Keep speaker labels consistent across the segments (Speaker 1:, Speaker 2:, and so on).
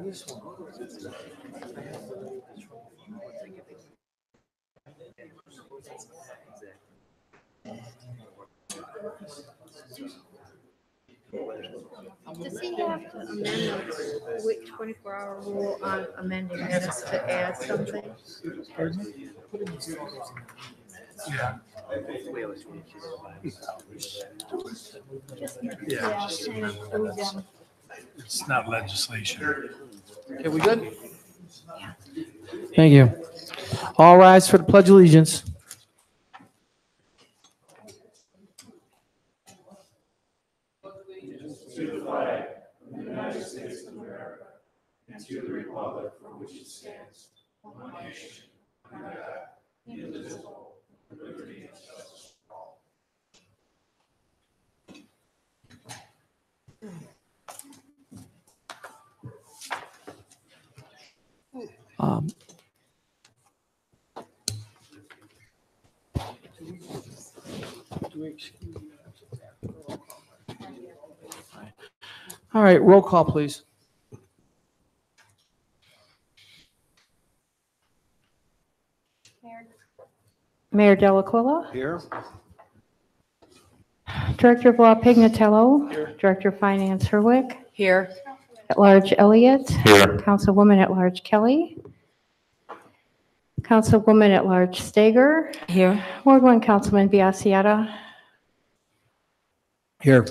Speaker 1: Does he have to amend the 24-hour rule on amending minutes to add something?
Speaker 2: Yeah, it's not legislation.
Speaker 3: Okay, we good? Thank you. All rise for the Pledge of Allegiance.
Speaker 4: To the flag of the United States of America and to the republic for which it stands, one nation, under God, indivisible, with liberty and justice for all.
Speaker 3: All right, roll call, please.
Speaker 1: Mayor Delacuilla.
Speaker 3: Here.
Speaker 1: Director of Law Pignatello. Here. Director of Finance Herwick.
Speaker 5: Here.
Speaker 1: At-large Elliott.
Speaker 4: Here.
Speaker 1: Councilwoman at-large Kelly. Councilwoman at-large Stager.
Speaker 5: Here.
Speaker 1: Ward 1 Councilman Biassiata.
Speaker 3: Here.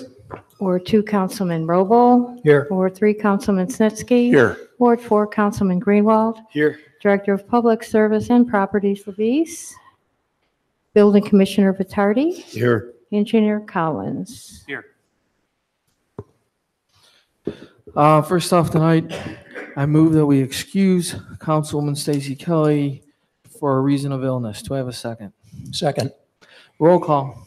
Speaker 1: Ward 2 Councilman Robel.
Speaker 3: Here.
Speaker 1: Ward 3 Councilman Snitsky.
Speaker 4: Here.
Speaker 1: Ward 4 Councilman Greenwald.
Speaker 4: Here.
Speaker 1: Director of Public Service and Properties Levis. Building Commissioner Vitardi.
Speaker 4: Here.
Speaker 1: Engineer Collins.
Speaker 2: Here.
Speaker 3: First off tonight, I move that we excuse Councilwoman Stacy Kelly for a reason of illness. Do I have a second?
Speaker 4: Second.
Speaker 3: Roll call.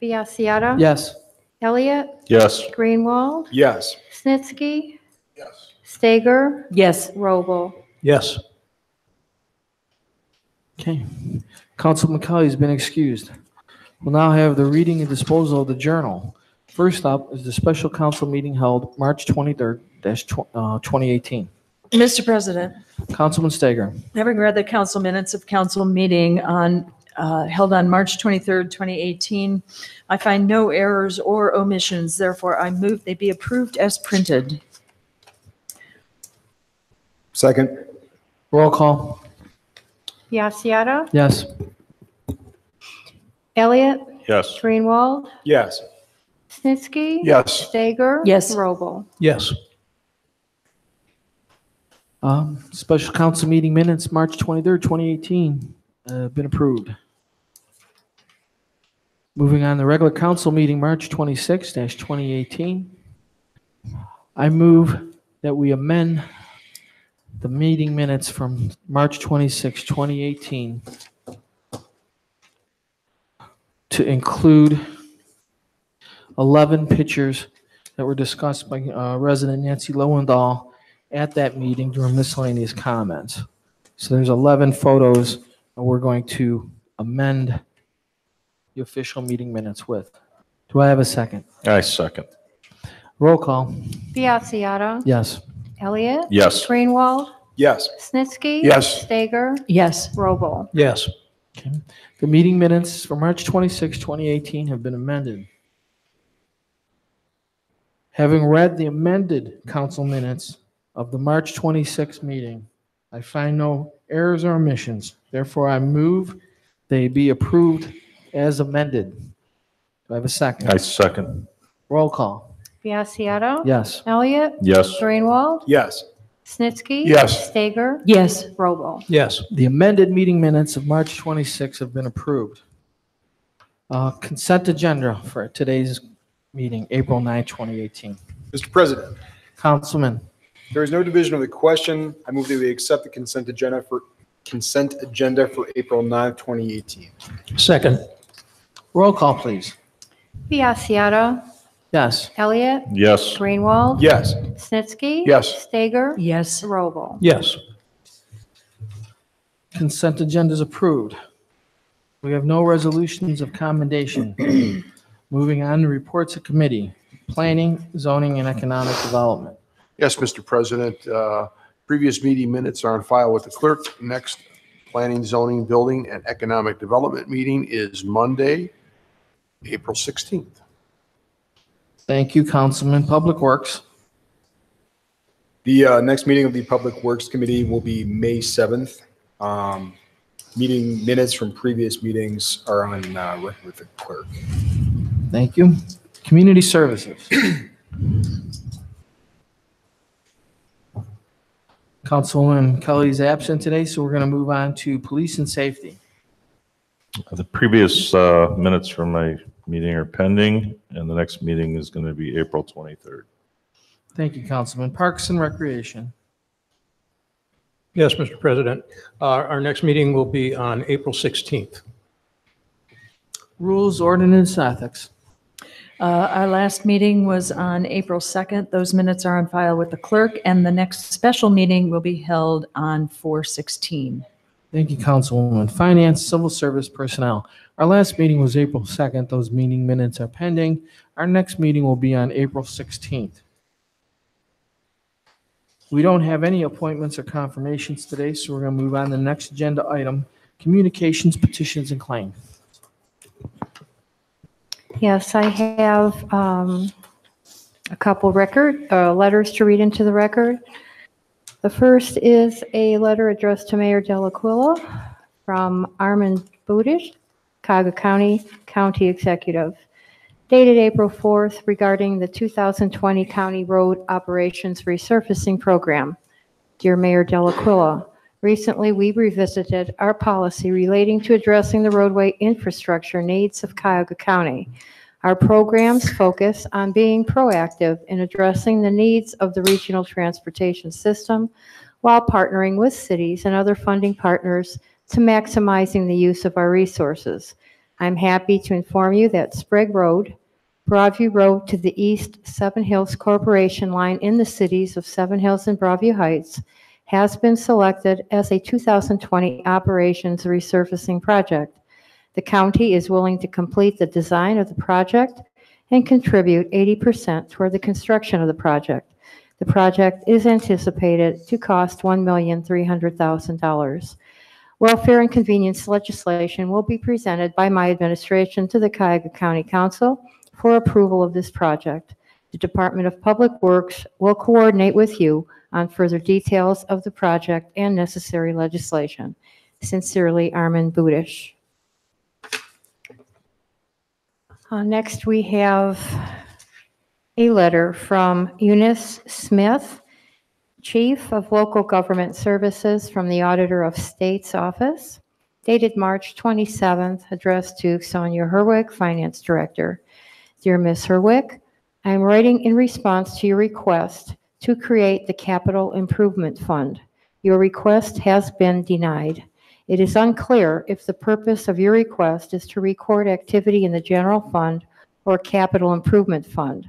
Speaker 1: Biassiata.
Speaker 3: Yes.
Speaker 1: Elliott.
Speaker 4: Yes.
Speaker 1: Greenwald.
Speaker 4: Yes.
Speaker 1: Snitsky.
Speaker 4: Yes.
Speaker 1: Stager.
Speaker 5: Yes.
Speaker 1: Robel.
Speaker 4: Yes.
Speaker 3: Okay. Councilman Kelly has been excused. We'll now have the reading and disposal of the journal. First up is the special council meeting held March 23rd, 2018.
Speaker 5: Mr. President,
Speaker 3: Councilman Stager.
Speaker 5: having read the council minutes of council meeting held on March 23rd, 2018, I find no errors or omissions. Therefore, I move they be approved as printed.
Speaker 4: Second.
Speaker 3: Roll call.
Speaker 1: Biassiata.
Speaker 3: Yes.
Speaker 1: Elliott.
Speaker 4: Yes.
Speaker 1: Greenwald.
Speaker 4: Yes.
Speaker 1: Snitsky.
Speaker 4: Yes.
Speaker 1: Stager.
Speaker 5: Yes.
Speaker 1: Robel.
Speaker 4: Yes.
Speaker 3: Special council meeting minutes, March 23rd, 2018, been approved. Moving on, the regular council meeting, March 26th, 2018. I move that we amend the meeting minutes from March 26, 2018 to include 11 pictures that were discussed by resident Nancy Lowendahl at that meeting during miscellaneous comments. So there's 11 photos that we're going to amend the official meeting minutes with. Do I have a second?
Speaker 4: I second.
Speaker 3: Roll call.
Speaker 1: Biassiata.
Speaker 3: Yes.
Speaker 1: Elliott.
Speaker 4: Yes.
Speaker 1: Greenwald.
Speaker 4: Yes.
Speaker 1: Snitsky.
Speaker 4: Yes.
Speaker 1: Stager.
Speaker 5: Yes.
Speaker 1: Robel.
Speaker 4: Yes.
Speaker 3: Okay. The meeting minutes for March 26, 2018 have been amended. Having read the amended council minutes of the March 26 meeting, I find no errors or omissions. Therefore, I move they be approved as amended. Do I have a second?
Speaker 4: I second.
Speaker 3: Roll call.
Speaker 1: Biassiata.
Speaker 3: Yes.
Speaker 1: Elliott.
Speaker 4: Yes.
Speaker 1: Greenwald.
Speaker 4: Yes.
Speaker 1: Snitsky.
Speaker 4: Yes.
Speaker 1: Stager.
Speaker 5: Yes.
Speaker 1: Robel.
Speaker 4: Yes.
Speaker 3: The amended meeting minutes of March 26 have been approved. Consent agenda for today's meeting, April 9, 2018.
Speaker 6: Mr. President,
Speaker 3: Councilman.
Speaker 6: there is no division of the question. I move that we accept the consent agenda for April 9th, 2018.
Speaker 4: Second.
Speaker 3: Roll call, please.
Speaker 1: Biassiata.
Speaker 3: Yes.
Speaker 1: Elliott.
Speaker 4: Yes.
Speaker 1: Greenwald.
Speaker 6: Yes.
Speaker 1: Snitsky.
Speaker 6: Yes.
Speaker 1: Stager.
Speaker 5: Yes.
Speaker 1: Robel.
Speaker 4: Yes.
Speaker 3: Consent agenda is approved. We have no resolutions of commendation. Moving on to reports of committee. Planning, Zoning, and Economic Development.
Speaker 4: Yes, Mr. President. Previous meeting minutes are on file with the clerk. Next Planning, Zoning, Building, and Economic Development meeting is Monday, April 16th.
Speaker 3: Thank you, Councilman. Public Works.
Speaker 6: The next meeting of the Public Works Committee will be May 7th. Meeting minutes from previous meetings are on record with the clerk.
Speaker 3: Thank you. Community Services. Councilwoman Kelly's absent today, so we're going to move on to Police and Safety.
Speaker 2: The previous minutes from my meeting are pending, and the next meeting is going to be April 23rd.
Speaker 3: Thank you, Councilman. Parks and Recreation.
Speaker 7: Yes, Mr. President. Our next meeting will be on April 16th.
Speaker 3: Rules, Ordinance, Ethics.
Speaker 5: Our last meeting was on April 2nd. Those minutes are on file with the clerk, and the next special meeting will be held on 4/16.
Speaker 3: Thank you, Councilwoman. Finance, Civil Service, Personnel. Our last meeting was April 2nd. Those meeting minutes are pending. Our next meeting will be on April 16th. We don't have any appointments or confirmations today, so we're going to move on to the next agenda item, Communications, Petitions, and Claims.
Speaker 1: Yes, I have a couple letters to read into the record. The first is a letter addressed to Mayor Delaquila from Armin Budish, Cuyahoga County, County Executive, dated April 4th regarding the 2020 County Road Operations Resurfacing Program. Dear Mayor Delaquila, recently we revisited our policy relating to addressing the roadway infrastructure needs of Cuyahoga County. Our programs focus on being proactive in addressing the needs of the regional transportation system while partnering with cities and other funding partners to maximizing the use of our resources. I'm happy to inform you that Sprague Road, Broadview Road to the east, Seven Hills Corporation line in the cities of Seven Hills and Broadview Heights has been selected as a 2020 operations resurfacing project. The county is willing to complete the design of the project and contribute 80% toward the construction of the project. The project is anticipated to cost $1,300,000. Welfare and convenience legislation will be presented by my administration to the Cuyahoga County Council for approval of this project. The Department of Public Works will coordinate with you on further details of the project and necessary legislation. Sincerely, Armin Budish. Next, we have a letter from Eunice Smith, Chief of Local Government Services from the Auditor of State's Office, dated March 27th, addressed to Sonia Herwick, Finance Director. Dear Ms. Herwick, I am writing in response to your request to create the Capital Improvement Fund. Your request has been denied. It is unclear if the purpose of your request is to record activity in the general fund or capital improvement fund.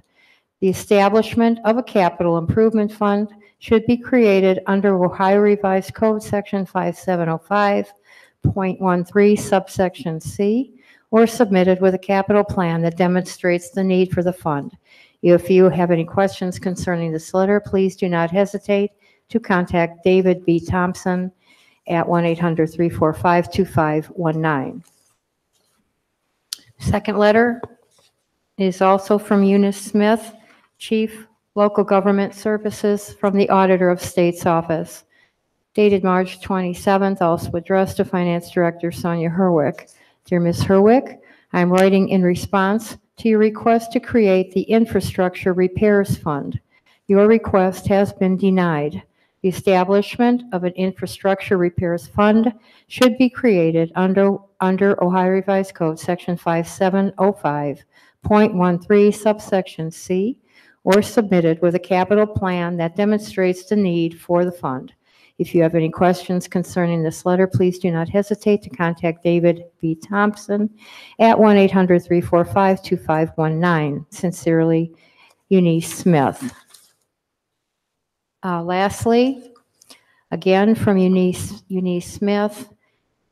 Speaker 1: The establishment of a capital improvement fund should be created under Ohio Revised Code Section 5705.13 subsection C, or submitted with a capital plan that demonstrates the need for the fund. If you have any questions concerning this letter, please do not hesitate to contact David B. Thompson at 1-800-345-2519. Second letter is also from Eunice Smith, Chief Local Government Services from the Auditor of State's Office, dated March 27th, also addressed to Finance Director Sonia Herwick. Dear Ms. Herwick, I'm writing in response to your request to create the Infrastructure Repairs Fund. Your request has been denied. The establishment of an infrastructure repairs fund should be created under Ohio Revised Code Section 5705.13 subsection C, or submitted with a capital plan that demonstrates the need for the fund. If you have any questions concerning this letter, please do not hesitate to contact David B. Thompson at 1-800-345-2519. Sincerely, Eunice Smith. Lastly, again from Eunice Smith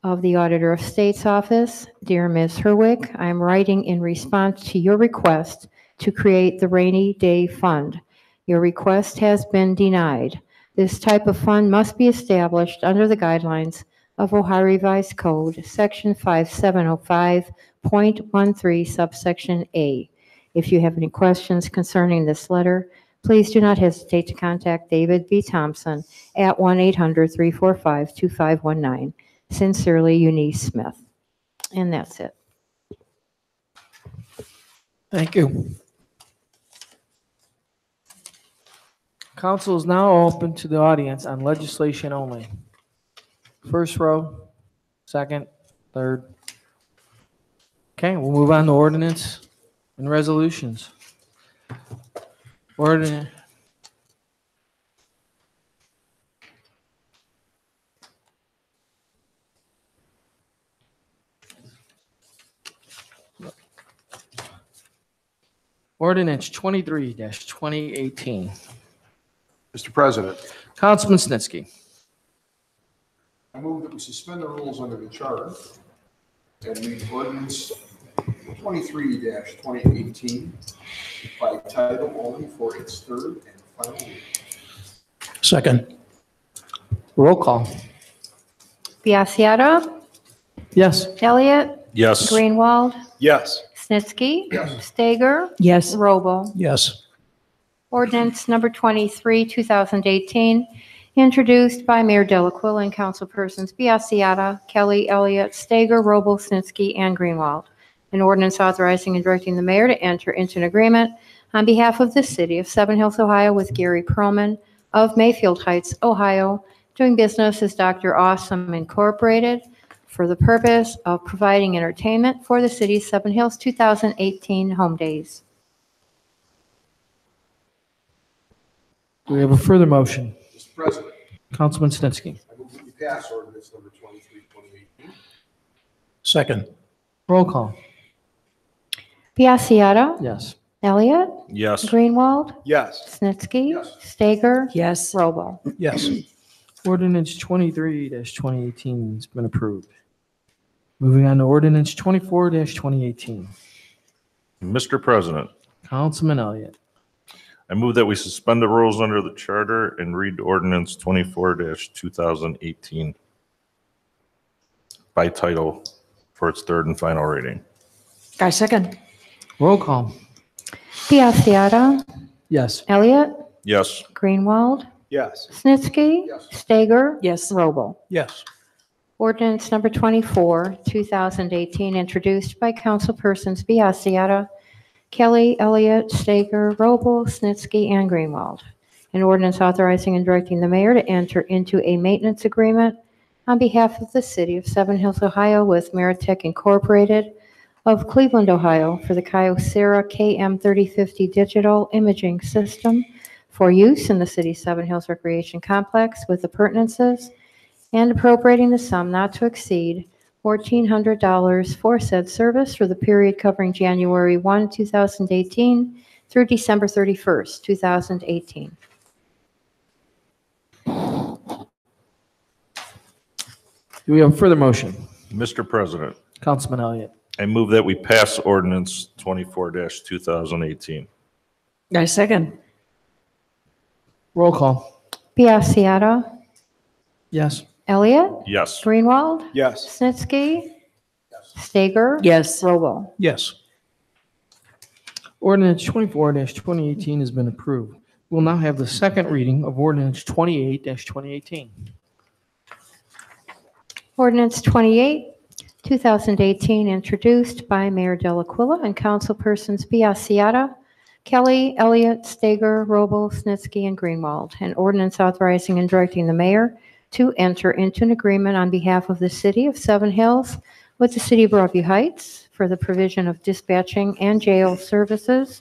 Speaker 1: of the Auditor of State's Office. Dear Ms. Herwick, I'm writing in response to your request to create the Rainy Day Fund. Your request has been denied. This type of fund must be established under the guidelines of Ohio Revised Code, Section 5705.13, subsection A. If you have any questions concerning this letter, please do not hesitate to contact David B. Thompson at 1-800-345-2519. Sincerely, Eunice Smith. And that's it.
Speaker 3: Thank you. Council is now open to the audience on legislation only. First row, second, third. Okay, we'll move on to ordinance and resolutions. Ordinance. Ordinance 23-2018.
Speaker 6: Mr. President,
Speaker 3: Councilman Snitsky.
Speaker 6: I move that we suspend the rules under the charter and read ordinance 23-2018 by title only for its third and final reading.
Speaker 7: Second.
Speaker 3: Roll call.
Speaker 1: Biassiata.
Speaker 3: Yes.
Speaker 1: Elliott.
Speaker 2: Yes.
Speaker 1: Greenwald.
Speaker 6: Yes.
Speaker 1: Snitsky. Stager.
Speaker 5: Yes.
Speaker 1: Robo.
Speaker 7: Yes.
Speaker 1: Ordinance number 23, 2018, introduced by Mayor Delaquila and councilpersons Biassiata, Kelly, Elliott, Stager, Robo, Snitsky, and Greenwald. An ordinance authorizing and directing the mayor to enter into an agreement on behalf of the city of Seven Hills, Ohio, with Gary Perlman of Mayfield Heights, Ohio, doing business as Dr. Awesome Incorporated, for the purpose of providing entertainment for the city's Seven Hills 2018 Home Days.
Speaker 3: Do we have a further motion?
Speaker 6: Mr. President,
Speaker 3: Councilman Snitsky.
Speaker 6: I move that we pass ordinance number 23-2018.
Speaker 7: Second.
Speaker 3: Roll call.
Speaker 1: Biassiata.
Speaker 3: Yes.
Speaker 1: Elliott.
Speaker 2: Yes.
Speaker 1: Greenwald.
Speaker 6: Yes.
Speaker 1: Snitsky.
Speaker 6: Yes.
Speaker 1: Stager.
Speaker 5: Yes.
Speaker 1: Robo.
Speaker 7: Yes.
Speaker 3: Ordinance 23-2018 has been approved. Moving on to ordinance 24-2018.
Speaker 2: Mr. President,
Speaker 3: Councilman Elliott.
Speaker 2: I move that we suspend the rules under the charter and read ordinance 24-2018 by title for its third and final reading.
Speaker 5: I second.
Speaker 3: Roll call.
Speaker 1: Biassiata.
Speaker 3: Yes.
Speaker 1: Elliott.
Speaker 2: Yes.
Speaker 1: Greenwald.
Speaker 6: Yes.
Speaker 1: Snitsky.
Speaker 6: Yes.
Speaker 1: Stager.
Speaker 5: Yes.
Speaker 1: Robo.
Speaker 7: Yes.
Speaker 1: Ordinance number 24, 2018, introduced by councilpersons Biassiata, Kelly, Elliott, Stager, Robo, Snitsky, and Greenwald. An ordinance authorizing and directing the mayor to enter into a maintenance agreement on behalf of the city of Seven Hills, Ohio, with Meritech Incorporated of Cleveland, Ohio, for the Kyocera KM3050 digital imaging system for use in the city's Seven Hills Recreation Complex with appurtenances, and appropriating the sum not to exceed $1,400 for said service for the period covering January 1, 2018 through December 31st, 2018.
Speaker 3: Do we have a further motion?
Speaker 2: Mr. President,
Speaker 3: Councilman Elliott.
Speaker 2: I move that we pass ordinance 24-2018.
Speaker 5: I second.
Speaker 3: Roll call.
Speaker 1: Biassiata.
Speaker 3: Yes.
Speaker 1: Elliott.
Speaker 2: Yes.
Speaker 1: Greenwald.
Speaker 6: Yes.
Speaker 1: Snitsky. Stager.
Speaker 5: Yes.
Speaker 1: Robo.
Speaker 7: Yes.
Speaker 3: Ordinance 24-2018 has been approved. We'll now have the second reading of ordinance 28-2018.
Speaker 1: Ordinance 28, 2018, introduced by Mayor Delaquila and councilpersons Biassiata, Kelly, Elliott, Stager, Robo, Snitsky, and Greenwald. An ordinance authorizing and directing the mayor to enter into an agreement on behalf of the city of Seven Hills with the city of Broadview Heights for the provision of dispatching and jail services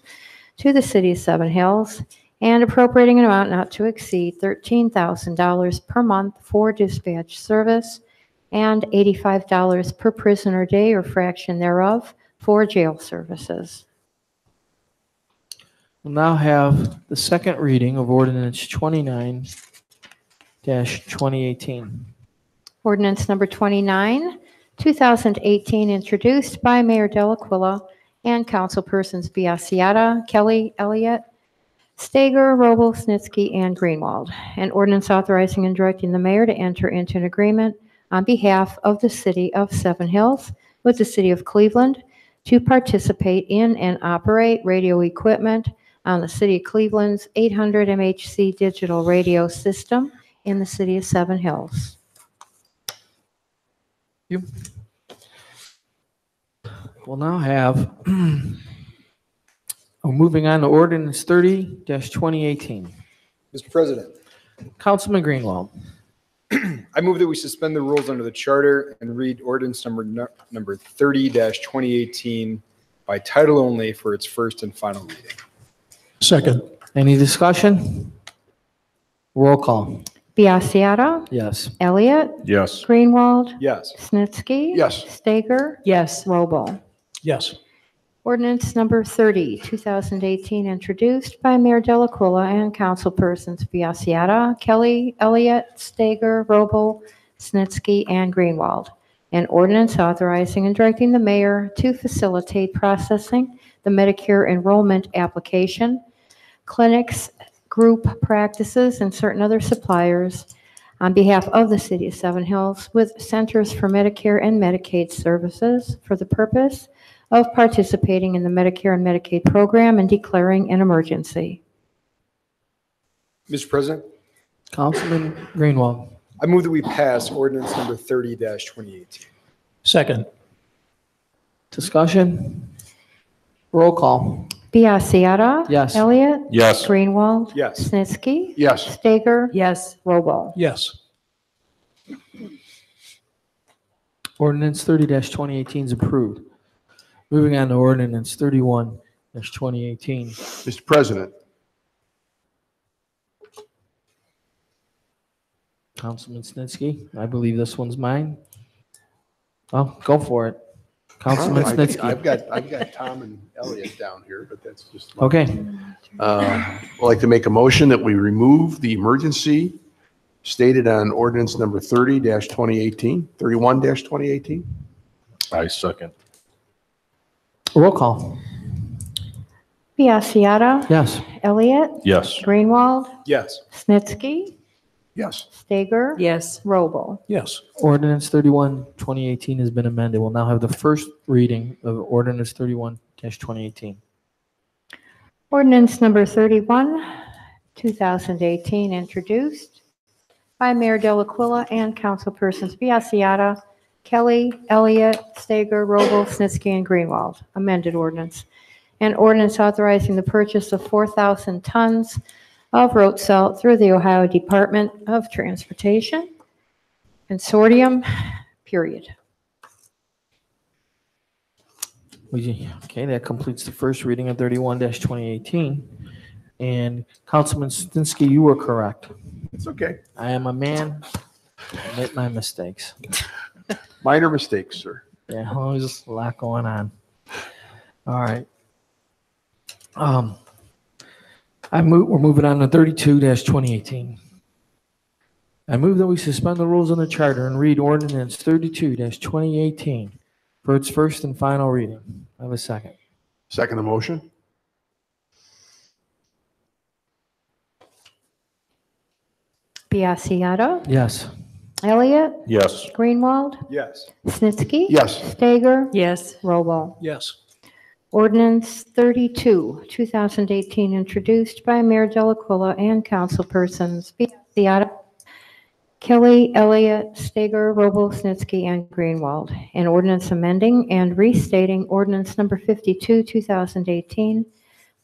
Speaker 1: to the city of Seven Hills, and appropriating an amount not to exceed $13,000 per month for dispatch service and $85 per prisoner day or fraction thereof for jail services.
Speaker 3: We'll now have the second reading of ordinance 29-2018.
Speaker 1: Ordinance number 29, 2018, introduced by Mayor Delaquila and councilpersons Biassiata, Kelly Elliott, Stager, Roble, Snitsky, and Greenwald. An ordinance authorizing and directing the mayor to enter into an agreement on behalf of the city of Seven Hills with the city of Cleveland to participate in and operate radio equipment on the city of Cleveland's 800 MHz digital radio system in the city of Seven Hills.
Speaker 3: You. We'll now have, we're moving on to ordinance 30-2018.
Speaker 6: Mr. President,
Speaker 3: Councilman Greenwald.
Speaker 6: I move that we suspend the rules under the charter and read ordinance number 30-2018 by title only for its first and final reading.
Speaker 7: Second.
Speaker 3: Any discussion? Roll call.
Speaker 1: Biassiata,
Speaker 3: Yes.
Speaker 1: Elliott,
Speaker 2: Yes.
Speaker 1: Greenwald,
Speaker 6: Yes.
Speaker 1: Snitsky.
Speaker 6: Yes.
Speaker 1: Stager,
Speaker 5: Yes.
Speaker 1: Roble.
Speaker 7: Yes.
Speaker 1: Ordinance number 30, 2018, introduced by Mayor Delacuilla and councilpersons Biassiata, Kelly Elliott, Stager, Roble, Snitsky, and Greenwald. An ordinance authorizing and directing the mayor to facilitate processing the Medicare enrollment application, clinics, group practices, and certain other suppliers on behalf of the city of Seven Hills with Centers for Medicare and Medicaid Services for the purpose of participating in the Medicare and Medicaid program and declaring an emergency.
Speaker 6: Mr. President,
Speaker 3: Councilman Greenwald.
Speaker 6: I move that we pass ordinance number 30-2018.
Speaker 7: Second.
Speaker 3: Discussion? Roll call.
Speaker 1: Biassiata.
Speaker 3: Yes.
Speaker 1: Elliott.
Speaker 2: Yes.
Speaker 1: Greenwald.
Speaker 6: Yes.
Speaker 1: Snitsky.
Speaker 6: Yes.
Speaker 1: Stager.
Speaker 5: Yes.
Speaker 1: Robo.
Speaker 7: Yes.
Speaker 3: Ordinance 30-2018 is approved. Moving on to ordinance 31-2018.
Speaker 8: Mr. President,
Speaker 3: Councilman Snitsky, I believe this one's mine. Oh, go for it. Councilman Snitsky.
Speaker 8: I've got Tom and Elliot down here, but that's just.
Speaker 3: Okay.
Speaker 8: I'd like to make a motion that we remove the emergency stated on ordinance number 30-2018, 31-2018.
Speaker 2: I second.
Speaker 3: Roll call.
Speaker 1: Biassiata.
Speaker 3: Yes.
Speaker 1: Elliott.
Speaker 2: Yes.
Speaker 1: Greenwald.
Speaker 6: Yes.
Speaker 1: Snitsky.
Speaker 8: Yes.
Speaker 1: Stager.
Speaker 5: Yes.
Speaker 1: Robo.
Speaker 7: Yes.
Speaker 3: Ordinance 31-2018 has been amended. We'll now have the first reading of ordinance 31-2018.
Speaker 1: Ordinance number 31, 2018, introduced by Mayor Delacuilla and councilpersons Biassiata, Kelly, Elliott, Stager, Robo, Snitsky, and Greenwald. Amended ordinance. An ordinance authorizing the purchase of 4,000 tons of road salt through the Ohio Department of Transportation. Consortium, period.
Speaker 3: Okay, that completes the first reading of 31-2018. And Councilman Snitsky, you were correct.
Speaker 8: It's okay.
Speaker 3: I am a man. I admit my mistakes.
Speaker 8: Minor mistakes, sir.
Speaker 3: Yeah, there's a lot going on. All right. We're moving on to 32-2018. I move that we suspend the rules on the charter and read ordinance 32-2018 for its first and final reading. I have a second.
Speaker 8: Second the motion?
Speaker 1: Biassiata,
Speaker 3: Yes.
Speaker 1: Elliott,
Speaker 2: Yes.
Speaker 1: Greenwald,
Speaker 6: Yes.
Speaker 1: Snitsky.
Speaker 8: Yes.
Speaker 1: Stager,
Speaker 5: Yes.
Speaker 1: Robo.
Speaker 7: Yes.
Speaker 1: Ordinance 32, 2018, introduced by Mayor Delacuilla and councilpersons Biassiata, Kelly, Elliott, Stager, Robo, Snitsky, and Greenwald. An ordinance amending and restating ordinance number 52, 2018,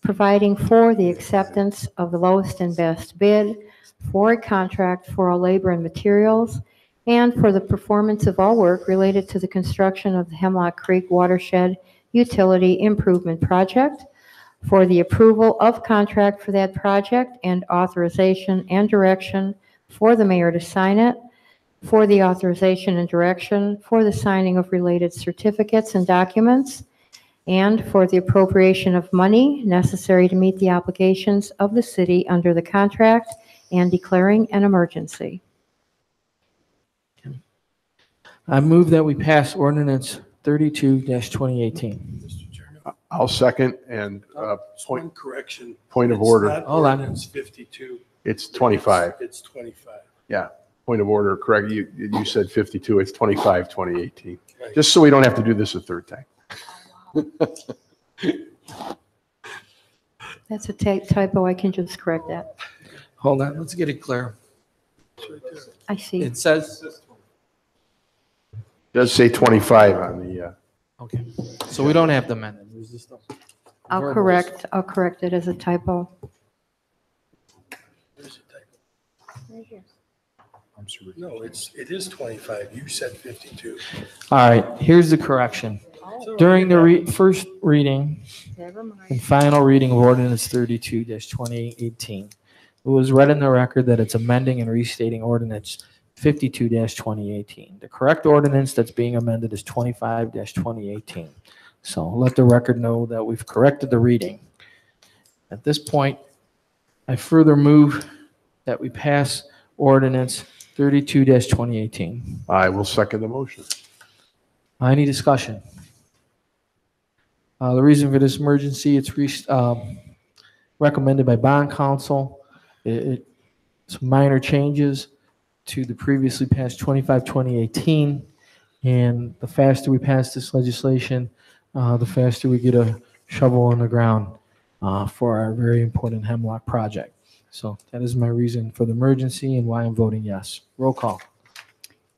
Speaker 1: providing for the acceptance of the lowest and best bid for a contract for all labor and materials and for the performance of all work related to the construction of the Hemlock Creek Watershed Utility Improvement Project, for the approval of contract for that project and authorization and direction for the mayor to sign it, for the authorization and direction for the signing of related certificates and documents, and for the appropriation of money necessary to meet the obligations of the city under the contract and declaring an emergency.
Speaker 3: I move that we pass ordinance 32-2018.
Speaker 8: I'll second and
Speaker 4: Just one correction.
Speaker 8: point of
Speaker 4: It's
Speaker 8: order.
Speaker 4: not
Speaker 3: Hold on.
Speaker 4: ordinance 52.
Speaker 8: It's 25.
Speaker 4: It's 25.
Speaker 8: Yeah, point of order, correct. You said 52, it's 25, 2018.
Speaker 4: Right.
Speaker 8: Just so we don't have to do this a third time.
Speaker 1: That's a typo. I can just correct that.
Speaker 3: Hold on, let's get it clear.
Speaker 1: I see.
Speaker 3: It says,
Speaker 8: It does say 25 on the,
Speaker 3: okay, so we don't have to amend it. There's just
Speaker 1: I'll correct it as a typo.
Speaker 4: There's a typo. No, it is 25. You said 52.
Speaker 3: All right, here's the correction. During the first reading
Speaker 5: Never mind.
Speaker 3: and final reading of ordinance 32-2018, it was read in the record that it's amending and restating ordinance 52-2018. The correct ordinance that's being amended is 25-2018. So let the record know that we've corrected the reading. At this point, I further move that we pass ordinance 32-2018.
Speaker 8: I will second the motion.
Speaker 3: Any discussion? The reason for this emergency, it's recommended by bond council. It's minor changes to the previously passed 25-2018. And the faster we pass this legislation, the faster we get a shovel in the ground for our very important Hemlock project. So that is my reason for the emergency and why I'm voting yes. Roll call.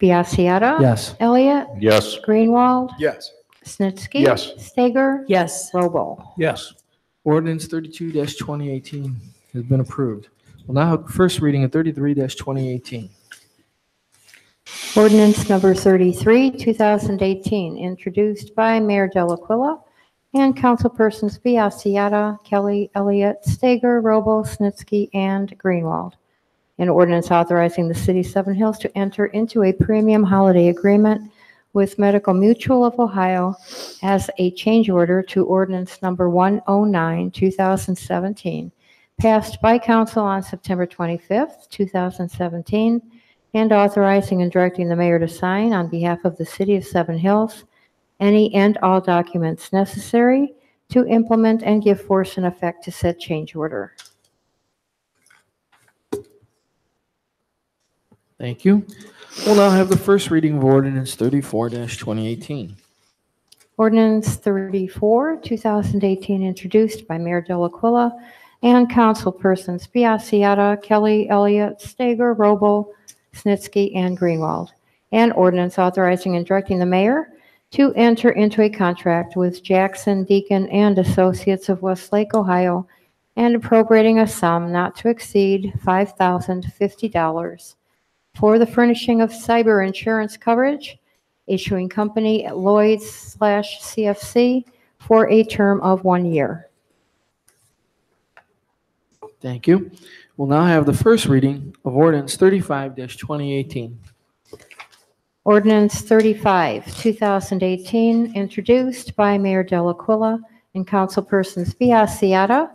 Speaker 1: Biassiata.
Speaker 3: Yes.
Speaker 1: Elliott.
Speaker 2: Yes.
Speaker 1: Greenwald.
Speaker 6: Yes.
Speaker 1: Snitsky.
Speaker 8: Yes.
Speaker 1: Stager.
Speaker 5: Yes.
Speaker 1: Robo.
Speaker 7: Yes.
Speaker 3: Ordinance 32-2018 has been approved. We'll now have first reading of 33-2018.
Speaker 1: Ordinance number 33, 2018, introduced by Mayor Delaquila and councilpersons Biassiata, Kelly, Elliott, Stager, Robo, Snitsky, and Greenwald. An ordinance authorizing the city of Seven Hills to enter into a premium holiday agreement with Medical Mutual of Ohio as a change order to ordinance number 109, 2017, passed by council on September 25th, 2017, and authorizing and directing the mayor to sign on behalf of the city of Seven Hills any and all documents necessary to implement and give force and effect to said change order.
Speaker 3: Thank you. We'll now have the first reading of ordinance 34-2018.
Speaker 1: Ordinance 34, 2018, introduced by Mayor Delaquila and councilpersons Biassiata, Kelly, Elliott, Stager, Robo, Snitsky, and Greenwald. An ordinance authorizing and directing the mayor to enter into a contract with Jackson, Deacon, and Associates of Westlake, Ohio, and appropriating a sum not to exceed $5,050 for the furnishing of cyber insurance coverage, issuing company at Lloyd's/CFC for a term of 1 year.
Speaker 3: Thank you. We'll now have the first reading of ordinance 35-2018.
Speaker 1: Ordinance 35, 2018, introduced by Mayor Delaquila and councilpersons Biassiata,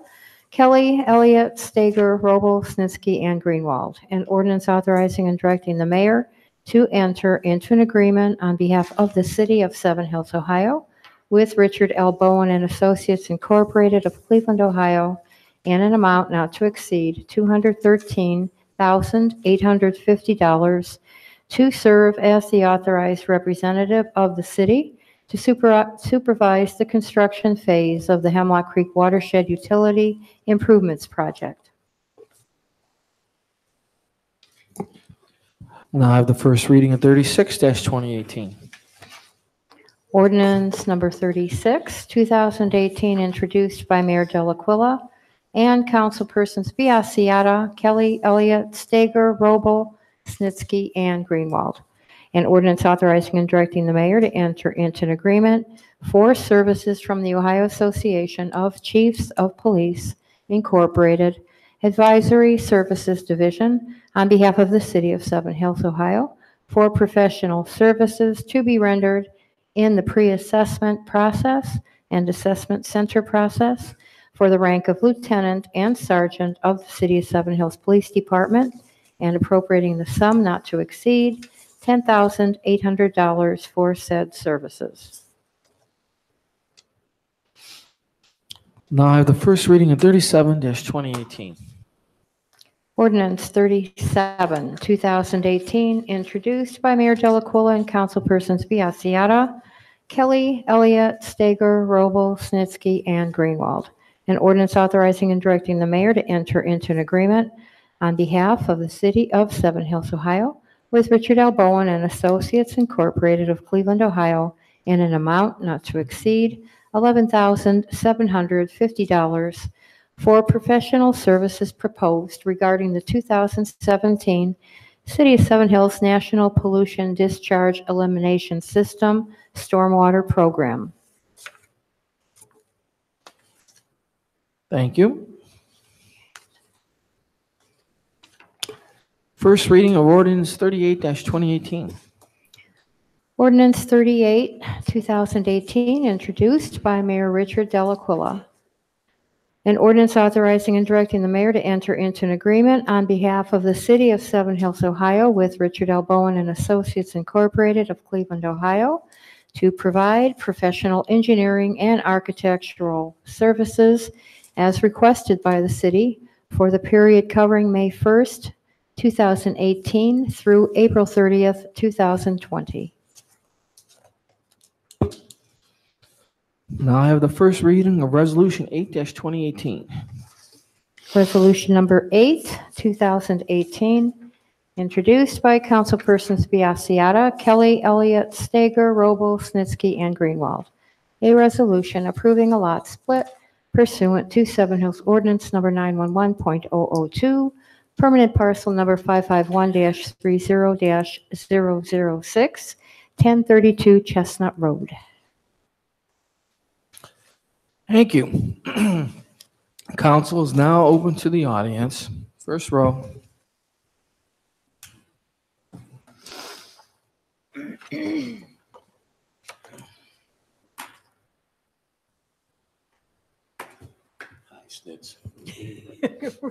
Speaker 1: Kelly, Elliott, Stager, Robo, Snitsky, and Greenwald. An ordinance authorizing and directing the mayor to enter into an agreement on behalf of the city of Seven Hills, Ohio, with Richard L. Bowen and Associates Incorporated of Cleveland, Ohio, in an amount not to exceed $213,850 to serve as the authorized representative of the city to supervise the construction phase of the Hemlock Creek Watershed Utility Improvements Project.
Speaker 3: We'll now have the first reading of 36-2018.
Speaker 1: Ordinance number 36, 2018, introduced by Mayor Delaquila and councilpersons Biassiata, Kelly, Elliott, Stager, Robo, Snitsky, and Greenwald. An ordinance authorizing and directing the mayor to enter into an agreement for services from the Ohio Association of Chiefs of Police, Incorporated, Advisory Services Division, on behalf of the city of Seven Hills, Ohio, for professional services to be rendered in the pre-assessment process and assessment center process for the rank of lieutenant and sergeant of the city of Seven Hills Police Department, and appropriating the sum not to exceed $10,800 for said services.
Speaker 3: Now I have the first reading of 37-2018.
Speaker 1: Ordinance 37, 2018, introduced by Mayor Delacuilla and councilpersons Biassiata, Kelly, Elliott, Stager, Robel, Snitsky, and Greenwald. An ordinance authorizing and directing the mayor to enter into an agreement on behalf of the city of Seven Hills, Ohio, with Richard L. Bowen and Associates Incorporated of Cleveland, Ohio, in an amount not to exceed $11,750 for professional services proposed regarding the 2017 City of Seven Hills National Pollution Discharge Elimination System Stormwater Program.
Speaker 3: Thank you. First reading of ordinance 38-2018.
Speaker 1: Ordinance 38, 2018, introduced by Mayor Richard Delacuilla. An ordinance authorizing and directing the mayor to enter into an agreement on behalf of the city of Seven Hills, Ohio, with Richard L. Bowen and Associates Incorporated of Cleveland, Ohio, to provide professional engineering and architectural services as requested by the city for the period covering May 1st, 2018 through April 30th, 2020.
Speaker 3: Now I have the first reading of resolution 8-2018.
Speaker 1: Resolution number 8, 2018, introduced by councilpersons Biassiata, Kelly, Elliott, Stager, Robel, Snitsky, and Greenwald. A resolution approving a lot split pursuant to Seven Hills Ordinance number 911.002, permanent parcel number 551-30-006, 1032 Chestnut Road.
Speaker 3: Thank you. Council is now open to the audience. First row.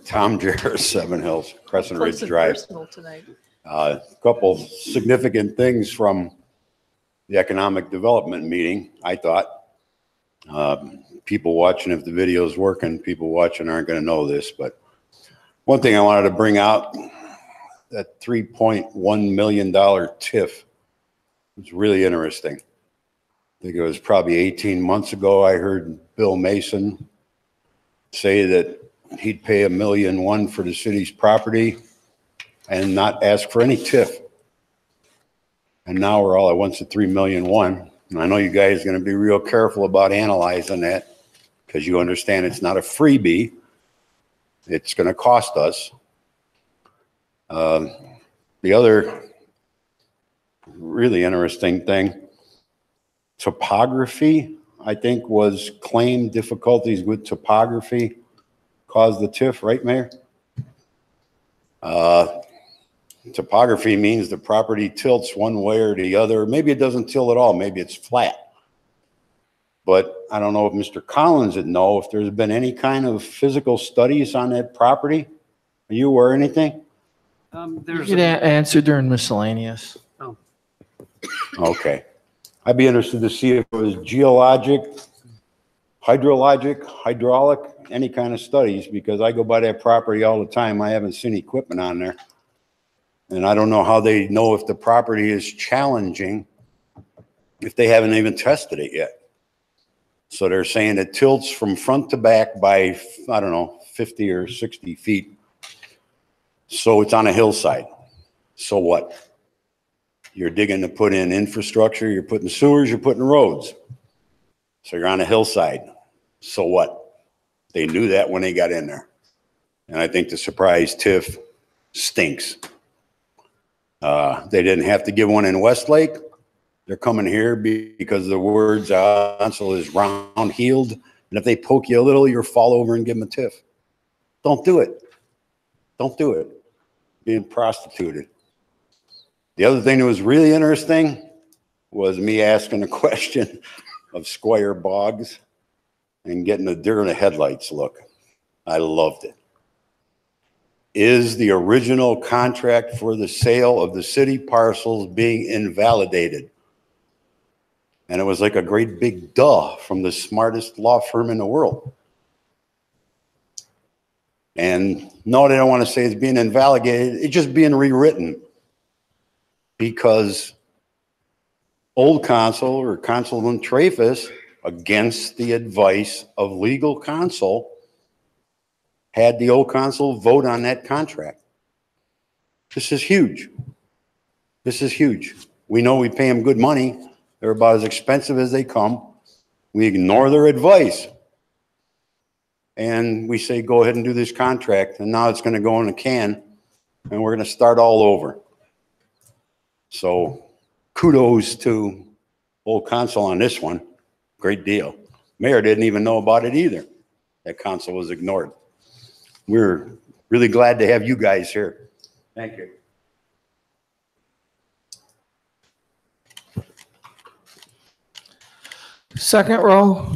Speaker 9: Tom Jarrett, Seven Hills, Crescent Ridge
Speaker 5: Close and
Speaker 9: Drive.
Speaker 5: personal tonight.
Speaker 9: A couple significant things from the economic development meeting, I thought. People watching, if the video's working, people watching aren't going to know this, but one thing I wanted to bring out, that $3.1 million TIF was really interesting. I think it was probably 18 months ago, I heard Bill Mason say that he'd pay $1.1 million for the city's property and not ask for any TIF. And now we're all at once at $3.1 million. And I know you guys are going to be real careful about analyzing that because you understand it's not a freebie. It's going to cost us. The other really interesting thing, topography, I think, was claimed difficulties with topography caused the TIF, right, Mayor? Topography means the property tilts one way or the other. Maybe it doesn't tilt at all. Maybe it's flat. But I don't know if Mr. Collins would know if there's been any kind of physical studies on that property. Are you aware of anything?
Speaker 3: You could answer during miscellaneous.
Speaker 9: Okay. I'd be interested to see if it was geologic, hydrologic, hydraulic, any kind of studies, because I go by that property all the time. I haven't seen equipment on there. And I don't know how they know if the property is challenging if they haven't even tested it yet. So they're saying it tilts from front to back by, I don't know, 50 or 60 feet. So it's on a hillside. So what? You're digging to put in infrastructure, you're putting sewers, you're putting roads. So you're on a hillside. So what? They knew that when they got in there. And I think the surprise TIF stinks. They didn't have to give one in Westlake. They're coming here because the words Ansel is round-heeled. And if they poke you a little, you'll fall over and give them a TIF. Don't do it. Don't do it. Being prostituted. The other thing that was really interesting was me asking a question of Squire Boggs and getting a deer in the headlights look. I loved it. Is the original contract for the sale of the city parcels being invalidated? And it was like a great big duh from the smartest law firm in the world. And no, they don't want to say it's being invalidated. It's just being rewritten because old counsel or Councilman Traffus, against the advice of legal counsel, had the old council vote on that contract. This is huge. This is huge. We know we pay them good money. They're about as expensive as they come. We ignore their advice. And we say, go ahead and do this contract. And now it's going to go in a can and we're going to start all over. So kudos to old council on this one. Great deal. Mayor didn't even know about it either. That council was ignored. We're really glad to have you guys here. Thank you.
Speaker 3: Second row.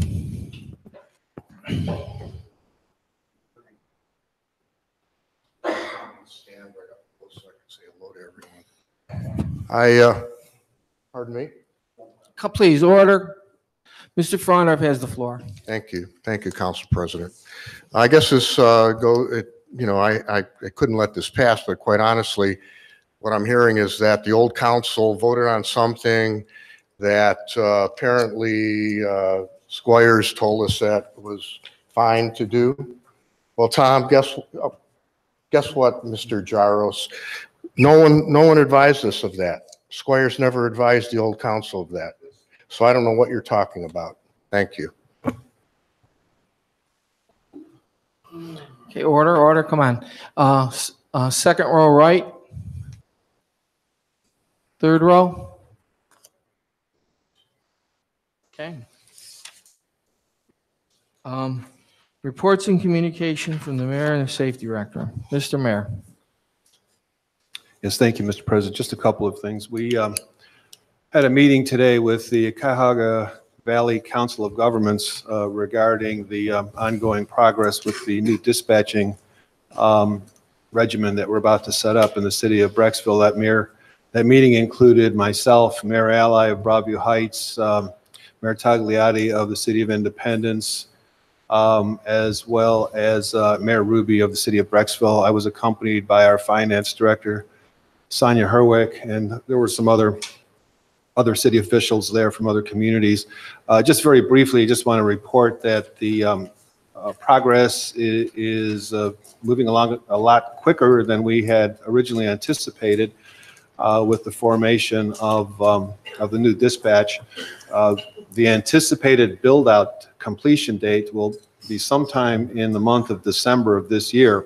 Speaker 8: Pardon me?
Speaker 3: Please, order. Mr. Frondorf has the floor.
Speaker 8: Thank you. Thank you, Council President. I guess this I couldn't let this pass, but quite honestly, what I'm hearing is that the old council voted on something that apparently Squires told us that was fine to do. Well, Tom, guess what, Mr. Jaros? No one advised us of that. Squires never advised the old council of that. So I don't know what you're talking about. Thank you.
Speaker 3: Okay, order, come on. Second row right. Third row. Okay. Reports and communication from the mayor and the safety director. Mr. Mayor.
Speaker 10: Yes, thank you, Mr. President. Just a couple of things. We had a meeting today with the Cuyahoga Valley Council of Governments regarding the ongoing progress with the new dispatching regimen that we're about to set up in the city of Brecksville. That meeting included myself, Mayor Ally of Broadview Heights, Mayor Tagliati of the City of Independence, as well as Mayor Ruby of the City of Brecksville. I was accompanied by our finance director, Sonia Herwick, and there were some other city officials there from other communities. Just very briefly, just want to report that the progress is moving along a lot quicker than we had originally anticipated with the formation of the new dispatch. The anticipated build-out completion date will be sometime in the month of December of this year.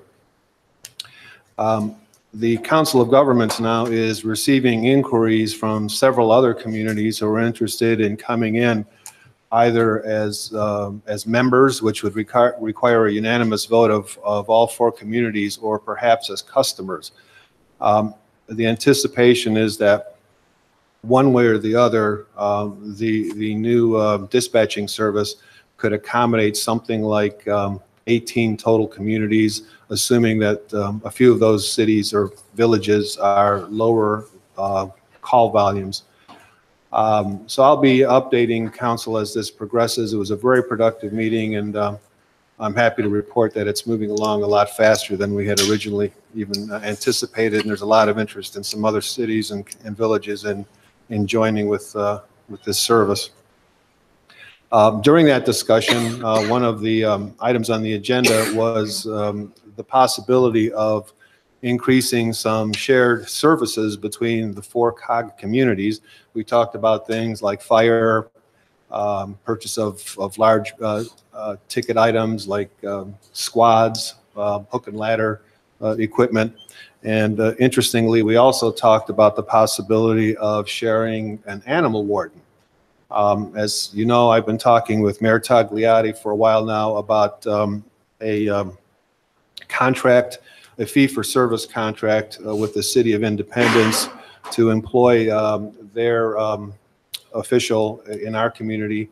Speaker 10: The Council of Governments now is receiving inquiries from several other communities who are interested in coming in either as members, which would require a unanimous vote of all four communities, or perhaps as customers. The anticipation is that one way or the other, the new dispatching service could accommodate something like 18 total communities, assuming that a few of those cities or villages are lower call volumes. So I'll be updating council as this progresses. It was a very productive meeting, and I'm happy to report that it's moving along a lot faster than we had originally even anticipated, and there's a lot of interest in some other cities and villages in joining with this service. During that discussion, one of the items on the agenda was the possibility of increasing some shared services between the four COG communities. We talked about things like fire, purchase of large ticket items like squads, hook and ladder equipment. And interestingly, we also talked about the possibility of sharing an animal warden. As you know, I've been talking with Mayor Tagliati for a while now about a contract, a fee-for-service contract with the City of Independence to employ their official in our community.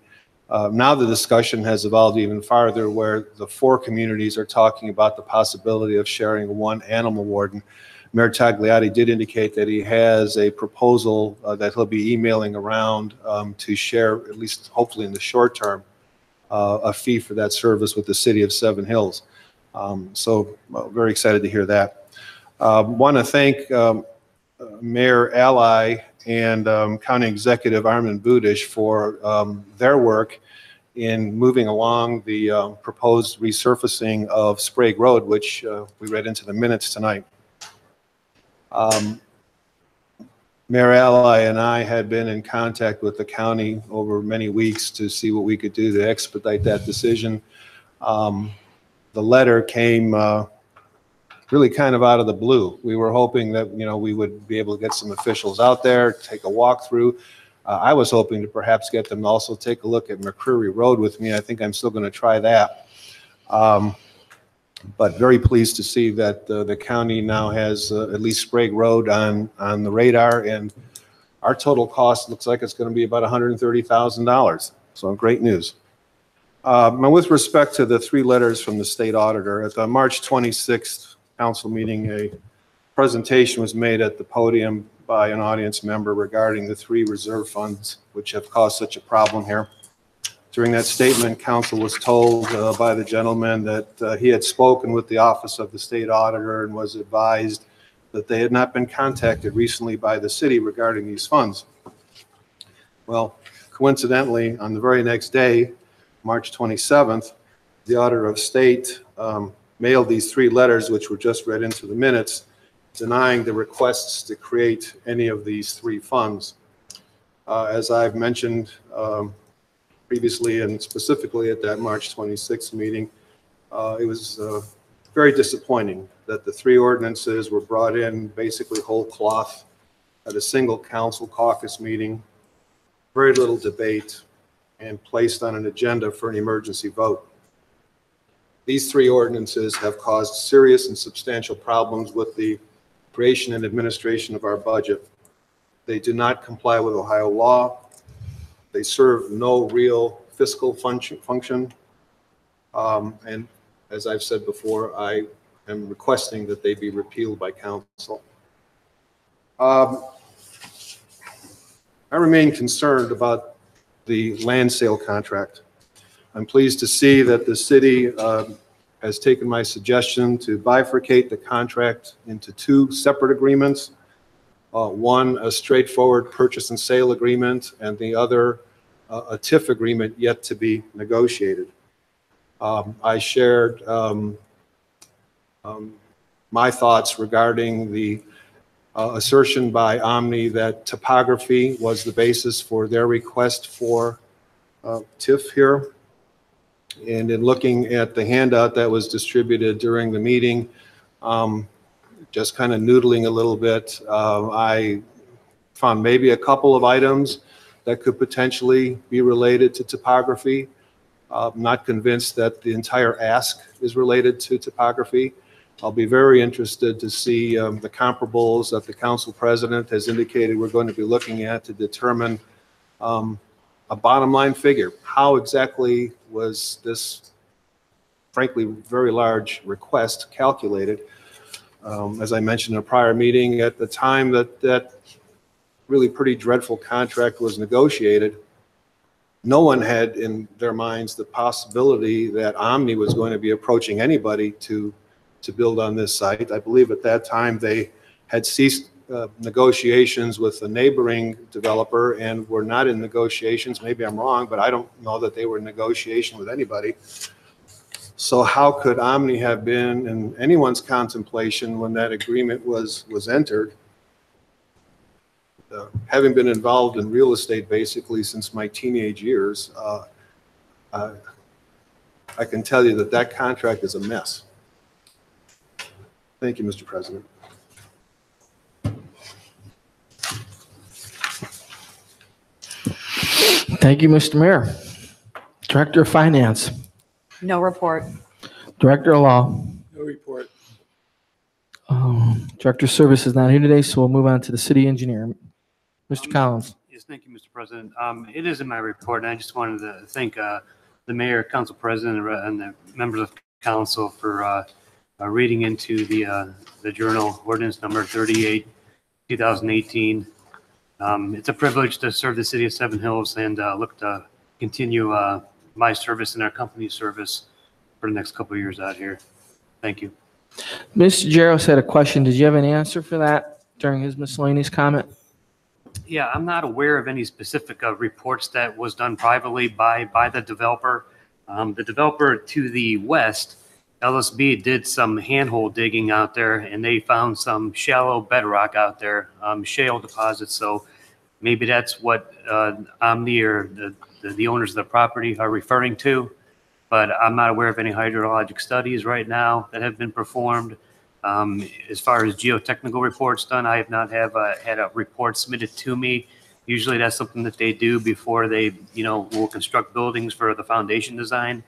Speaker 10: Now the discussion has evolved even farther, where the four communities are talking about the possibility of sharing one animal warden. Mayor Tagliati did indicate that he has a proposal that he'll be emailing around to share, at least hopefully in the short term, a fee for that service with the City of Seven Hills. Very excited to hear that. Want to thank Mayor Ally and County Executive Armin Budish for their work in moving along the proposed resurfacing of Sprague Road, which we read into the minutes tonight. Mayor Ally and I had been in contact with the county over many weeks to see what we could do to expedite that decision. The letter came really kind of out of the blue. We were hoping that, we would be able to get some officials out there, take a walkthrough. I was hoping to perhaps get them to also take a look at McCreary Road with me. I think I'm still going to try that. But very pleased to see that the county now has at least Sprague Road on the radar, and our total cost looks like it's going to be about $130,000. So great news. Now, with respect to the 3 letters from the state auditor, at the March 26th council meeting, a presentation was made at the podium by an audience member regarding the 3 reserve funds which have caused such a problem here. During that statement, council was told by the gentleman that he had spoken with the Office of the State Auditor and was advised that they had not been contacted recently by the city regarding these funds. Well, coincidentally, on the very next day, March 27th, the Auditor of State mailed these 3 letters, which were just read into the minutes, denying the requests to create any of these 3 funds. As I've mentioned previously and specifically at that March 26th meeting, it was very disappointing that the 3 ordinances were brought in basically whole cloth at a single council caucus meeting, very little debate, and placed on an agenda for an emergency vote. These 3 ordinances have caused serious and substantial problems with the creation and administration of our budget. They do not comply with Ohio law. They serve no real fiscal function. And as I've said before, I am requesting that they be repealed by council. I remain concerned about the land sale contract. I'm pleased to see that the city has taken my suggestion to bifurcate the contract into 2 separate agreements. One, a straightforward purchase and sale agreement, and the other, a TIF agreement yet to be negotiated. I shared my thoughts regarding the assertion by Omni that topography was the basis for their request for TIF here. And in looking at the handout that was distributed during the meeting, just kind of noodling a little bit, I found maybe a couple of items that could potentially be related to topography. I'm not convinced that the entire ask is related to topography. I'll be very interested to see the comparables that the council president has indicated we're going to be looking at to determine a bottom line figure. How exactly was this, frankly, very large request calculated? As I mentioned in a prior meeting, at the time that really pretty dreadful contract was negotiated, no one had in their minds the possibility that Omni was going to be approaching anybody to build on this site. I believe at that time they had ceased negotiations with a neighboring developer and were not in negotiations. Maybe I'm wrong, but I don't know that they were in negotiation with anybody. So how could Omni have been in anyone's contemplation when that agreement was entered? Having been involved in real estate basically since my teenage years, I can tell you that that contract is a mess. Thank you, Mr. President.
Speaker 3: Thank you, Mr. Mayor. Director of Finance,
Speaker 5: No report.
Speaker 3: Director of Law.
Speaker 6: No report.
Speaker 3: Director of Service is not here today, so we'll move on to the city engineer. Mr. Collins.
Speaker 11: Yes, thank you, Mr. President. It is in my report, and I just wanted to thank the mayor, council president, and the members of council for reading into the journal ordinance number 38, 2018. It's a privilege to serve the city of Seven Hills and look to continue my service and our company's service for the next couple of years out here. Thank you.
Speaker 3: Mr. Jaros had a question. Did you have an answer for that during his miscellaneous comment?
Speaker 11: Yeah, I'm not aware of any specific reports that was done privately by the developer. The developer to the west, LSB, did some handhole digging out there, and they found some shallow bedrock out there, shale deposits. So maybe that's what Omni or the owners of the property are referring to. But I'm not aware of any hydrologic studies right now that have been performed. As far as geotechnical reports done, I have not had a report submitted to me. Usually that's something that they do before they, will construct buildings for the foundation design.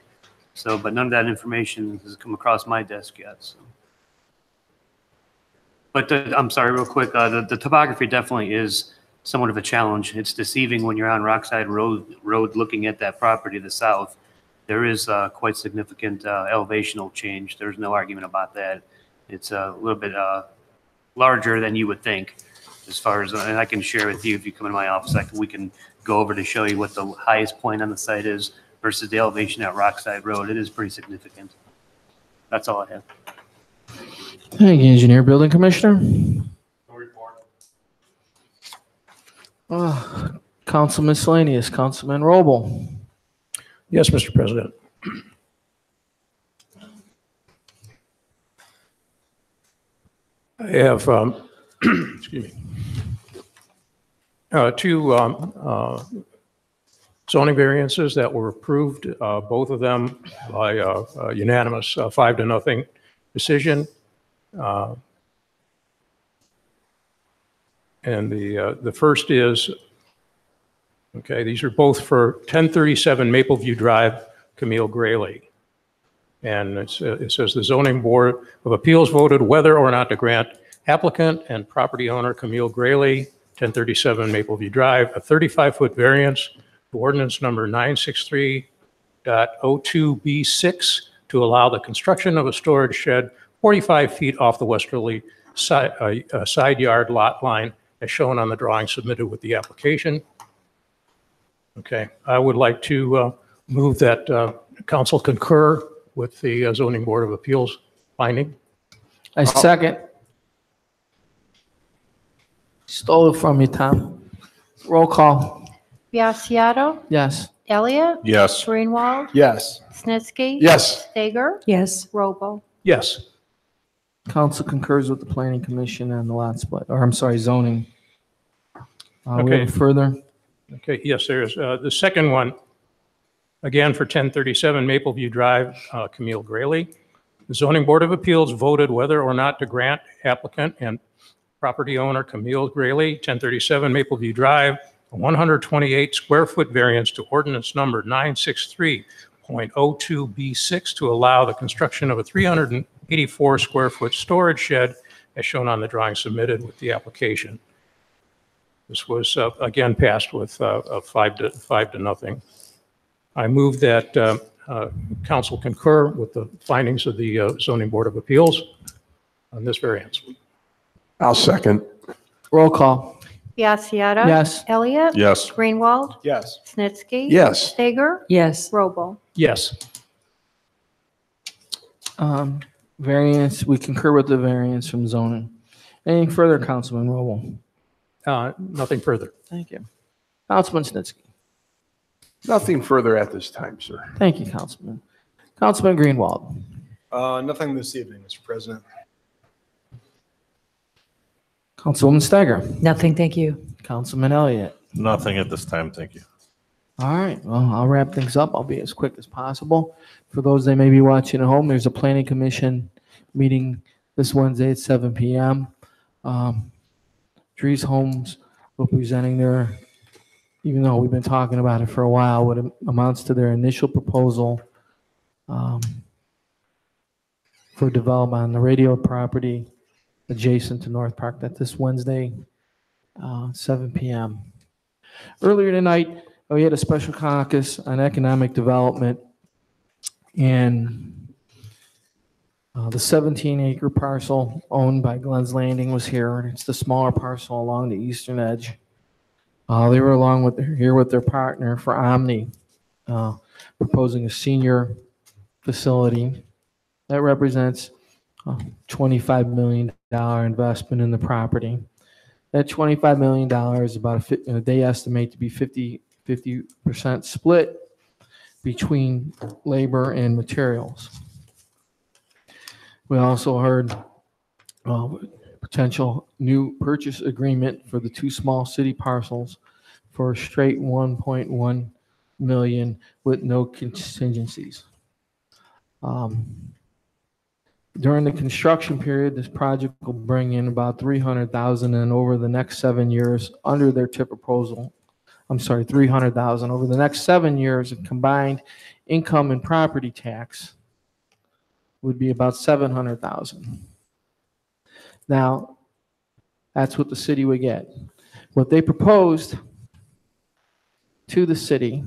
Speaker 11: So, but none of that information has come across my desk yet. So. But I'm sorry, real quick, the topography definitely is somewhat of a challenge. It's deceiving when you're on Rockside Road looking at that property to the south. There is quite significant elevational change. There's no argument about that. It's a little bit larger than you would think as far as, and I can share with you if you come in my office, we can go over to show you what the highest point on the site is versus the elevation at Rockside Road. It is pretty significant. That's all I have.
Speaker 3: Thank you, Engineer. Building Commissioner?
Speaker 4: No report.
Speaker 3: Council miscellaneous. Councilman Roble.
Speaker 7: Yes, Mr. President. I have, excuse me, two zoning variances that were approved, both of them by a unanimous 5-0 decision. And the first is, okay, these are both for 1037 Mapleview Drive, Camille Grayley. And it says the Zoning Board of Appeals voted whether or not to grant applicant and property owner Camille Grayley, 1037 Mapleview Drive, a 35-foot variance to ordinance number 963.02B6 to allow the construction of a storage shed 45 feet off the westerly side yard lot line as shown on the drawing submitted with the application. Okay, I would like to move that council concur with the Zoning Board of Appeals finding.
Speaker 3: I second. Stole it from you, Tom. Roll call.
Speaker 1: Biassiata.
Speaker 3: Yes.
Speaker 1: Elliott.
Speaker 2: Yes.
Speaker 1: Greenwald.
Speaker 6: Yes.
Speaker 1: Snitsky.
Speaker 6: Yes.
Speaker 1: Stager.
Speaker 5: Yes.
Speaker 1: Robo.
Speaker 7: Yes.
Speaker 3: Council concurs with the Planning Commission on the lot split, or I'm sorry, zoning. We
Speaker 7: Okay.
Speaker 3: have further.
Speaker 7: Okay, yes, there is. The second one, again for 1037 Mapleview Drive, Camille Grayley. The Zoning Board of Appeals voted whether or not to grant applicant and property owner Camille Grayley, 1037 Mapleview Drive, a 128 square foot variance to ordinance number 963.02B6 to allow the construction of a 384 square foot storage shed as shown on the drawing submitted with the application. This was again passed with 5-0. I move that council concur with the findings of the Zoning Board of Appeals on this variance.
Speaker 6: I'll second.
Speaker 3: Roll call.
Speaker 1: Biassiata.
Speaker 3: Yes.
Speaker 1: Elliott.
Speaker 2: Yes.
Speaker 1: Greenwald.
Speaker 6: Yes.
Speaker 1: Snitsky.
Speaker 6: Yes.
Speaker 1: Stager.
Speaker 5: Yes.
Speaker 1: Robo.
Speaker 7: Yes.
Speaker 3: Variance, we concur with the variance from zoning. Anything further, Councilman Roble?
Speaker 7: Nothing further.
Speaker 3: Thank you. Councilman Snitsky.
Speaker 6: Nothing further at this time, sir.
Speaker 3: Thank you, Councilman. Councilman Greenwald.
Speaker 6: Nothing this evening, Mr. President.
Speaker 3: Councilwoman Stager.
Speaker 5: Nothing, thank you.
Speaker 3: Councilman Elliott.
Speaker 2: Nothing at this time, thank you.
Speaker 3: All right, well, I'll wrap things up. I'll be as quick as possible. For those that may be watching at home, there's a planning commission meeting this Wednesday at 7 p.m. Dries Homes will be presenting their, even though we've been talking about it for a while, what amounts to their initial proposal for development on the radio property adjacent to North Park. That's this Wednesday, 7 p.m. Earlier tonight, we had a special caucus on economic development, and the 17-acre parcel owned by Glenn's Landing was here, and it's the smaller parcel along the eastern edge. They were here with their partner for Omni, proposing a senior facility that represents $25 million investment in the property. That $25 million is about they estimate to be 50% split between labor and materials. We also heard potential new purchase agreement for the 2 small city parcels for a straight $1.1 million with no contingencies. During the construction period, this project will bring in about $300,000, and over the next 7 years, under their TIP proposal, $300,000 over the next 7 years of combined income and property tax would be about $700,000. Now, that's what the city would get. What they proposed to the city,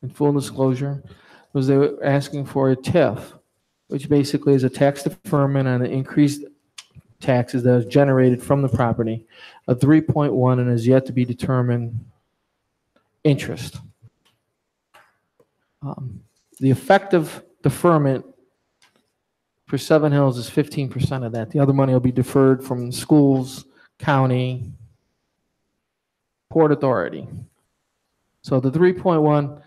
Speaker 3: in full disclosure, was they were asking for a TIF, which basically is a tax deferment on the increased taxes that is generated from the property, a 3.1 and is yet to be determined interest. The effective deferment for Seven Hills is 15% of that. The other money will be deferred from schools, county, Port Authority. So the 3.1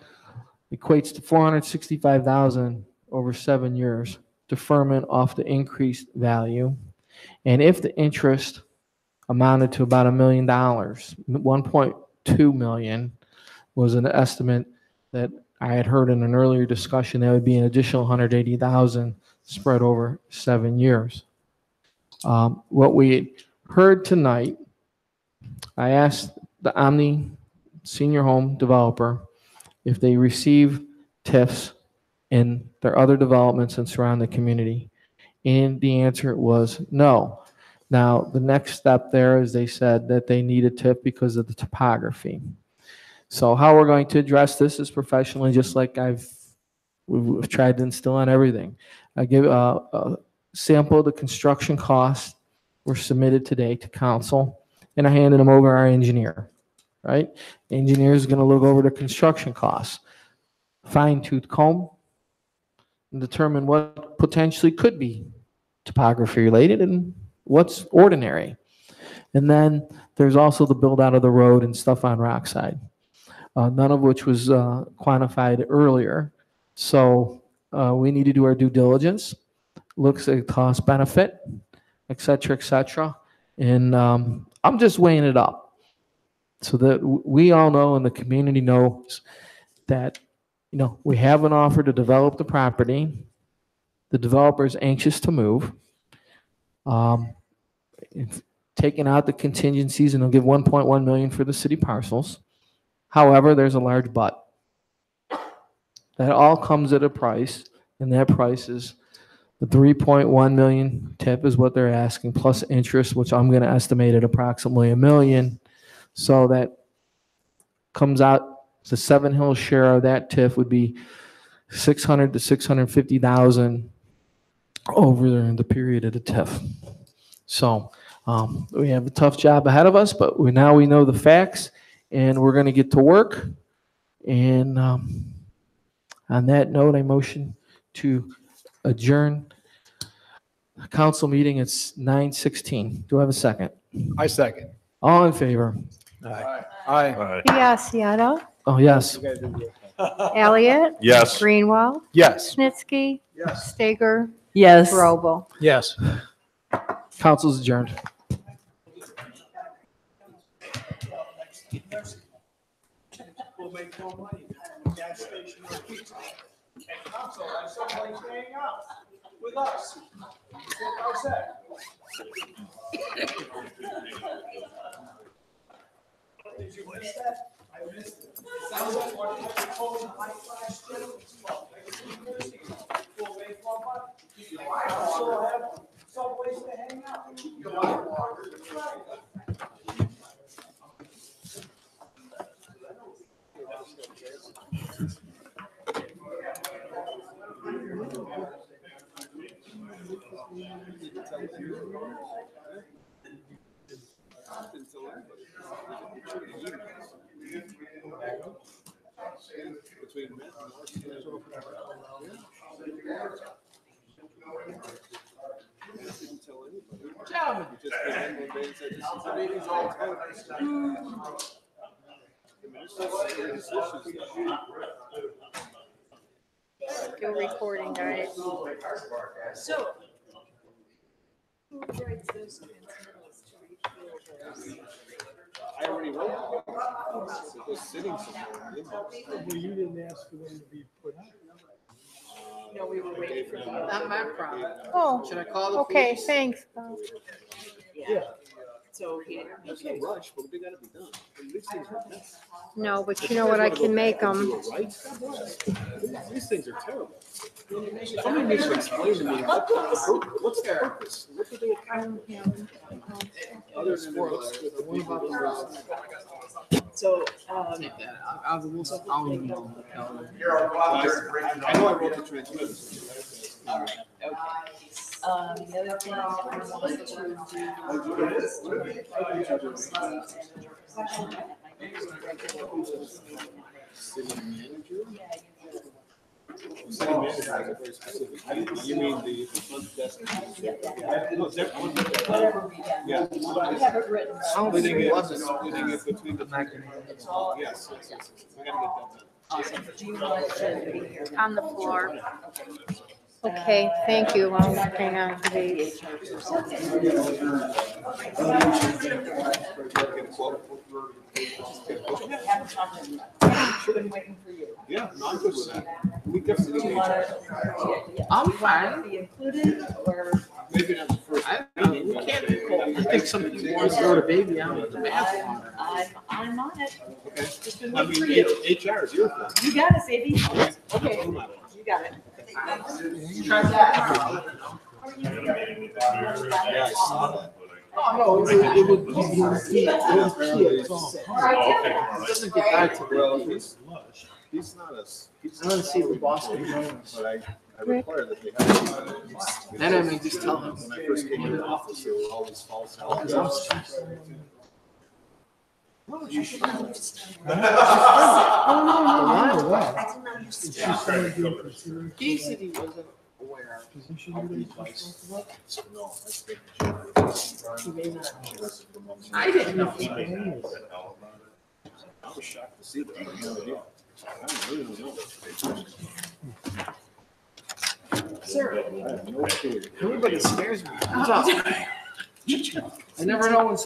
Speaker 3: equates to $465,000 over 7 years, deferment off the increased value. And if the interest amounted to about $1 million, 1.2 million was an estimate that I had heard in an earlier discussion, that would be an additional $180,000 spread over 7 years. What we heard tonight, I asked the Omni Senior Home developer if they receive TIFs in their other developments and surround the community, and the answer was no. Now, the next step there is they said that they need a TIF because of the topography. So how we're going to address this is professionally, just like we've tried to instill on everything. I give a sample of the construction costs were submitted today to council, and I handed them over to our engineer, right? The engineer is going to look over the construction costs, fine-tooth comb, and determine what potentially could be topography related and what's ordinary. And then there's also the build out of the road and stuff on Rockside, none of which was quantified earlier. So we need to do our due diligence, looks at cost benefit, et cetera, et cetera. And I'm just weighing it up so that we all know and the community knows that, you know, we have an offer to develop the property. The developer is anxious to move. Taking out the contingencies, and they'll give 1.1 million for the city parcels. However, there's a large but. That all comes at a price, and that price is the 3.1 million TIF is what they're asking, plus interest, which I'm going to estimate at approximately $1 million. So that comes out, the Seven Hills share of that TIF would be $600,000 to $650,000 over the period of the TIF. So we have a tough job ahead of us, but now we know the facts, and we're going to get to work. And on that note, I motion to adjourn the council meeting. It's 9:16. Do I have a second?
Speaker 6: I second.
Speaker 3: All in favor?
Speaker 6: Aye.
Speaker 1: Biassiata,
Speaker 3: Oh, yes.
Speaker 1: Elliott,
Speaker 2: Yes.
Speaker 1: Greenwell,
Speaker 6: Yes.
Speaker 1: Snitsky, Stager,
Speaker 5: Yes.
Speaker 1: Robel.
Speaker 7: Yes.
Speaker 3: Council's adjourned.
Speaker 4: We'll make more money. Gas station or pizza. And council has somebody staying out with us. How's that? Did you miss that? I missed it. Sounds like what you told the high class students. We'll make more money. You also have some place to hang out. You
Speaker 1: Still recording, guys.
Speaker 5: So.
Speaker 10: I already wrote it. It was sitting somewhere.
Speaker 4: You didn't ask for them to be put out.
Speaker 3: No, we were waiting for the. Not my problem.
Speaker 1: Oh,
Speaker 3: Should I call the
Speaker 1: okay,
Speaker 3: police?
Speaker 1: thanks.
Speaker 4: Yeah.
Speaker 3: So he.
Speaker 10: There's no rush, but they gotta be done. These things are messy.
Speaker 1: No, but you know what, I can make them.
Speaker 10: Right? God bless. These things are terrible. Somebody needs to explain to me what's the purpose? What do they accomplish? Other than what about the
Speaker 3: So, I'll leave you on.
Speaker 10: I know I wrote the transcript.
Speaker 3: All right, okay.
Speaker 5: The other thing I wanted
Speaker 10: City manager? City manager is very specific. You mean the front desk? No, that one.
Speaker 5: Whatever we got.
Speaker 10: Yeah.
Speaker 5: We have it written.
Speaker 10: Splitting it between the. Yes. We gotta get that done.
Speaker 5: Awesome. Do you want to be here?
Speaker 1: On the floor. Okay, thank you. I'll hang on to these.
Speaker 5: Been waiting for you.
Speaker 10: Yeah, no, I'm good with that. We definitely
Speaker 5: Do you
Speaker 10: need
Speaker 5: want
Speaker 10: to.
Speaker 5: to?
Speaker 3: I'm fine.
Speaker 5: Be included or?
Speaker 10: Maybe not the first.
Speaker 3: We can't be cold. I think some people want to throw the baby out with the bathwater.
Speaker 5: I'm on it.
Speaker 10: Okay.
Speaker 5: Just been
Speaker 10: I
Speaker 5: waiting
Speaker 10: mean,
Speaker 5: for you.
Speaker 10: HR is your thing.
Speaker 5: You got it, baby. Okay, you got it.
Speaker 10: Yeah, I saw that.
Speaker 3: Oh, no, it would be. It doesn't get back to
Speaker 10: Well,
Speaker 3: the.
Speaker 10: he's not a.
Speaker 3: I want to see the boss.
Speaker 10: But I require that they have.
Speaker 3: Then I may just tell him.
Speaker 10: When I first came into office, there were all these false.
Speaker 3: He said he wasn't aware.
Speaker 10: No,
Speaker 3: He may not. I didn't know.
Speaker 10: I was shocked to see that. I had no idea. I really don't know.
Speaker 3: Sir,
Speaker 10: I have no clue.
Speaker 3: everybody scares me. What's up? I never know when